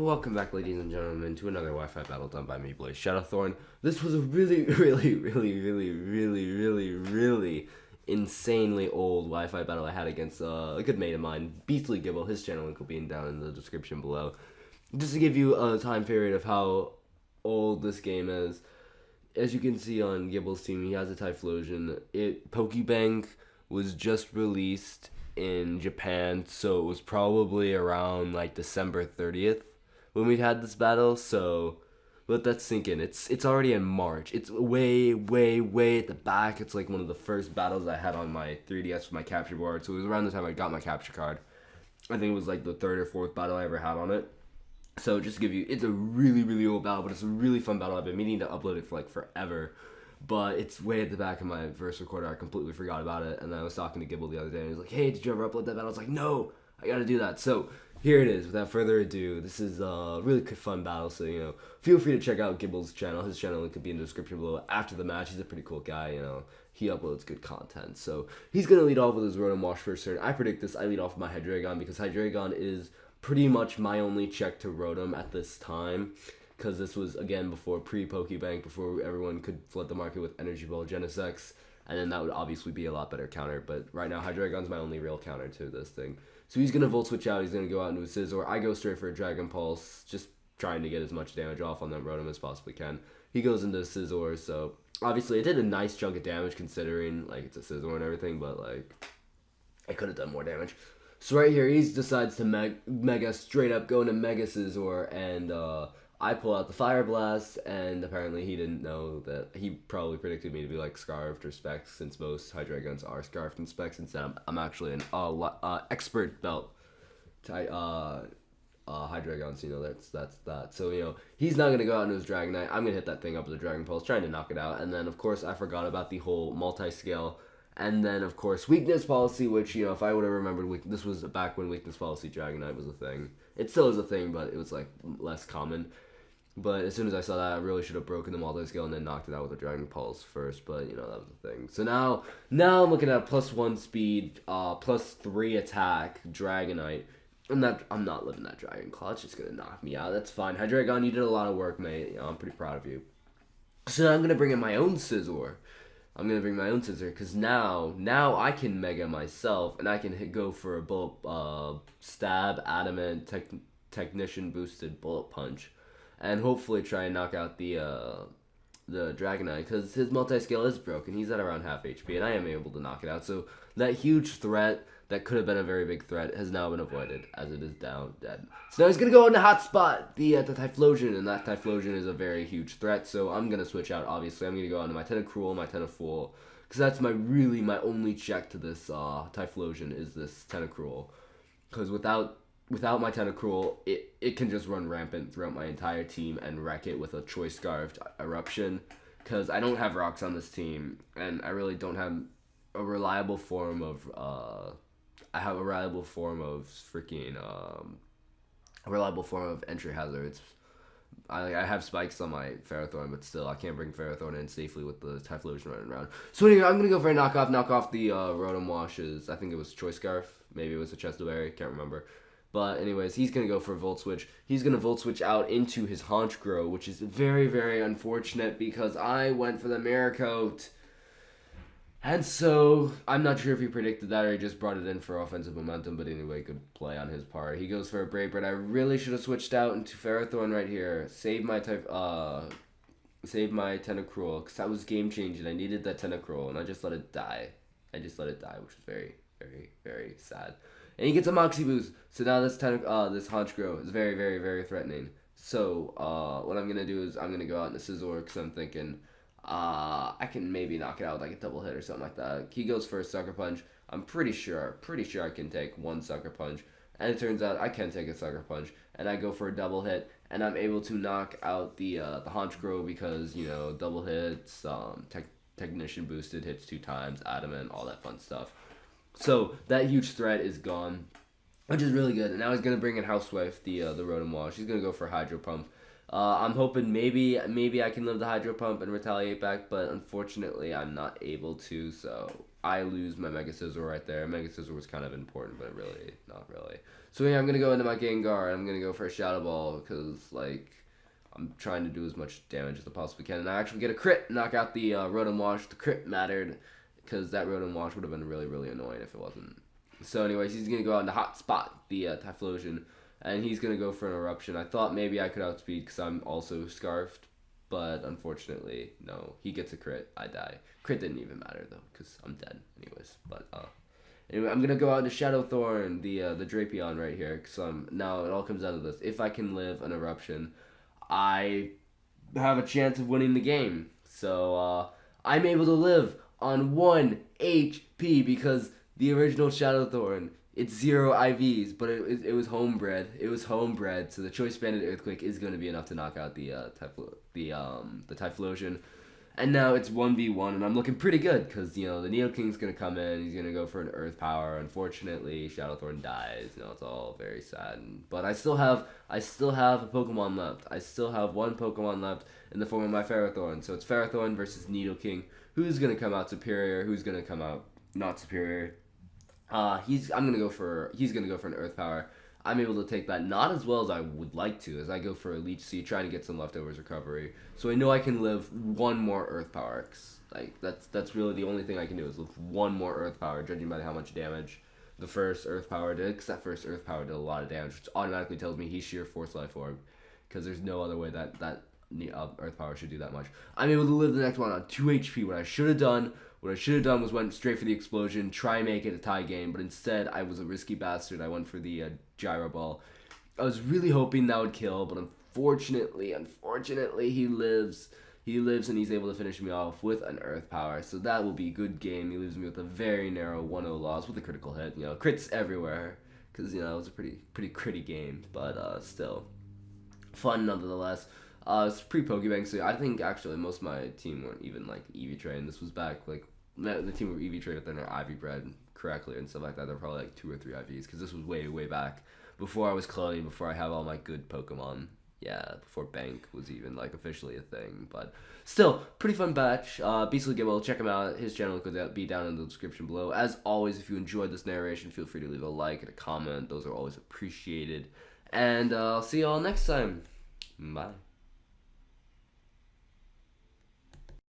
Welcome back, ladies and gentlemen, to another Wi-Fi battle done by me, Blazeshadowthorn. This was a really insanely old Wi-Fi battle I had against a good mate of mine, BeastlyGible. His channel link will be down in the description below. Just to give you a time period of how old this game is, as you can see on Gibble's team, he has a Typhlosion. Pokebank was just released in Japan, so it was probably around like December 30th when we had this battle. So let that sink in. It's already in March. It's way at the back. It's like one of the first battles I had on my 3DS with my capture board. So it was around the time I got my capture card. I think it was like the third or fourth battle I ever had on it. So just to give you, it's a really old battle, but it's a really fun battle. I've been meaning to upload it for like forever. But it's way at the back of my first recorder. I completely forgot about it. And then I was talking to Gibble the other day, and he was like, hey, did you ever upload that battle? I was like, no, I gotta do that. So here it is. Without further ado, this is a really fun battle. So, feel free to check out Gibble's channel. His channel link could be in the description below after the match. He's a pretty cool guy, He uploads good content. So he's going to lead off with his Rotom Wash first turn. I predict this. I lead off with my Hydreigon because Hydreigon is pretty much my only check to Rotom at this time. Because this was, again, before pre-Pokebank, before everyone could flood the market with Energy Ball Genesect, and then that would obviously be a lot better counter. But right now, Hydreigon's my only real counter to this thing. So he's going to Volt Switch out, he's going to go out into a Scizor. I go straight for a Dragon Pulse, just trying to get as much damage off on that Rotom as possibly can. He goes into Scizor, so obviously it did a nice chunk of damage considering, like, it's a Scizor and everything, but, like, I could have done more damage. So right here, he decides to Mega straight up, go into Mega Scizor, and, I pull out the Fire Blast, and apparently he didn't know that. He probably predicted me to be like Scarfed or Specs, since most Hydreigons are Scarfed and Specs. Instead, I'm actually an expert belt Hydreigon, so that's that. So he's not gonna go out into his Dragonite. I'm gonna hit that thing up with a Dragon Pulse, trying to knock it out. And then of course I forgot about the whole multi-scale. And then of course Weakness Policy, which if I would have remembered, this was back when Weakness Policy Dragonite was a thing. It still is a thing, but it was like less common. But as soon as I saw that, I really should have broken the multi-scale and then knocked it out with a Dragon Pulse first. But, that was the thing. So now I'm looking at +1 speed, +3 attack, Dragonite. I'm not living that Dragon Claw. It's just going to knock me out. That's fine. Hydreigon, you did a lot of work, mate. I'm pretty proud of you. So now I'm going to bring in my own Scizor. Because now I can Mega myself, and I can go for a bullet, Stab, Adamant, Technician boosted Bullet Punch. And hopefully try and knock out the Dragonite, because his multi-scale is broken. He's at around half HP, and I am able to knock it out. So that huge threat that could have been a very big threat has now been avoided, as it is down dead. So now he's going to go into Hotspot, the Typhlosion, and that Typhlosion is a very huge threat. So I'm going to switch out, obviously. I'm going to go into my Tentacruel, my Tentafool, because that's my only check to this Typhlosion is this Tentacruel. Because without my Tentacruel, it can just run rampant throughout my entire team and wreck it with a Choice Scarfed Eruption. Because I don't have rocks on this team, and I really don't have a reliable form of, entry hazards. I have spikes on my Ferrothorn, but still, I can't bring Ferrothorn in safely with the Typhlosion running around. So anyway, I'm going to go for a knock off the Rotom Washes. I think it was Choice Scarf. Maybe it was a Chesto Berry. Can't remember. But anyways, he's going to go for a Volt Switch. He's going to Volt Switch out into his Honchkrow, which is very unfortunate because I went for the Mirror Coat. And so, I'm not sure if he predicted that or he just brought it in for offensive momentum, but anyway, good play on his part. He goes for a Brave Bird. I really should have switched out into Ferrothorn right here. Save my Tentacruel, because that was game-changing. I needed that Tentacruel, and I just let it die. Which is very sad. And he gets a Moxie Boost. So now this Honchkrow is very threatening. So what I'm gonna do is I'm gonna go out into Scizor because I'm thinking I can maybe knock it out with like a double hit or something like that. He goes for a Sucker Punch. I'm pretty sure I can take one Sucker Punch. And it turns out I can take a Sucker Punch. And I go for a double hit, and I'm able to knock out the Honchkrow because double hits, Technician boosted hits 2 times, Adamant, all that fun stuff. So that huge threat is gone, which is really good. And now he's gonna bring in Housewife, the Rotom Wash. He's gonna go for Hydro Pump. I'm hoping maybe I can live the Hydro Pump and retaliate back, but unfortunately I'm not able to. So I lose my Mega Scizor right there. Mega Scizor was kind of important, but really, not really. So yeah, I'm going to go into my Gengar, and I'm going to go for a Shadow Ball, because, like, I'm trying to do as much damage as I possibly can. And I actually get a crit, knock out the Rotom Wash. The crit mattered, because that Rotom Wash would have been really, really annoying if it wasn't. So anyways, he's going to go out into Hot Spot, the Typhlosion, and he's going to go for an Eruption. I thought maybe I could outspeed, because I'm also Scarfed. But unfortunately, no. He gets a crit. I die. Crit didn't even matter though, because I'm dead anyways. But anyway, I'm gonna go out into Shadowthorn, the Drapion right here, because now it all comes down to this. If I can live an Eruption, I have a chance of winning the game. So I'm able to live on 1 HP because the original Shadowthorn, it's 0 IVs, but it was homebred. It was homebred, so the Choice Banded Earthquake is going to be enough to knock out the Typhlosion. And now it's 1v1, and I'm looking pretty good, because, you know, the Neoking's going to come in, he's going to go for an Earth Power. Unfortunately, Shadowthorn dies. You know, it's all very sad. But I still have a Pokemon left. I still have one Pokemon left in the form of my Ferrothorn. So it's Ferrothorn versus Nidoking. Who's going to come out superior? Who's going to come out not superior? He's gonna go for an Earth Power. I'm able to take that not as well as I would like to, as I go for a Leech Seed, trying to get some leftovers recovery. So I know I can live one more Earth Power. Like that's really the only thing I can do is live one more Earth Power, judging by how much damage the first Earth Power did. Because that first Earth Power did a lot of damage, which automatically tells me he's Sheer Force Life Orb. Because there's no other way that Earth Power should do that much. I'm able to live the next one on 2 HP. What I should have done was went straight for the Explosion, try and make it a tie game, but instead I was a risky bastard. I went for the Gyro Ball. I was really hoping that would kill, but unfortunately he lives. He lives and he's able to finish me off with an Earth Power, so that will be a good game. He leaves me with a very narrow 1-0 loss with a critical hit. You know, crits everywhere, because, you know, it was a pretty critty game, but still fun nonetheless. It's pre-Pokebank, so I think actually most of my team weren't even like EV trained. This was back like the team were EV trained if they're not IV bred correctly and stuff like that. They're probably like 2 or 3 IVs, because this was way back before I was cloning, before I have all my good Pokemon. Yeah, before Bank was even like officially a thing, but still pretty fun batch. BeastlyGible, check him out. His channel could be down in the description below. As always, if you enjoyed this narration, feel free to leave a like and a comment. Those are always appreciated. And I'll see you all next time. Bye.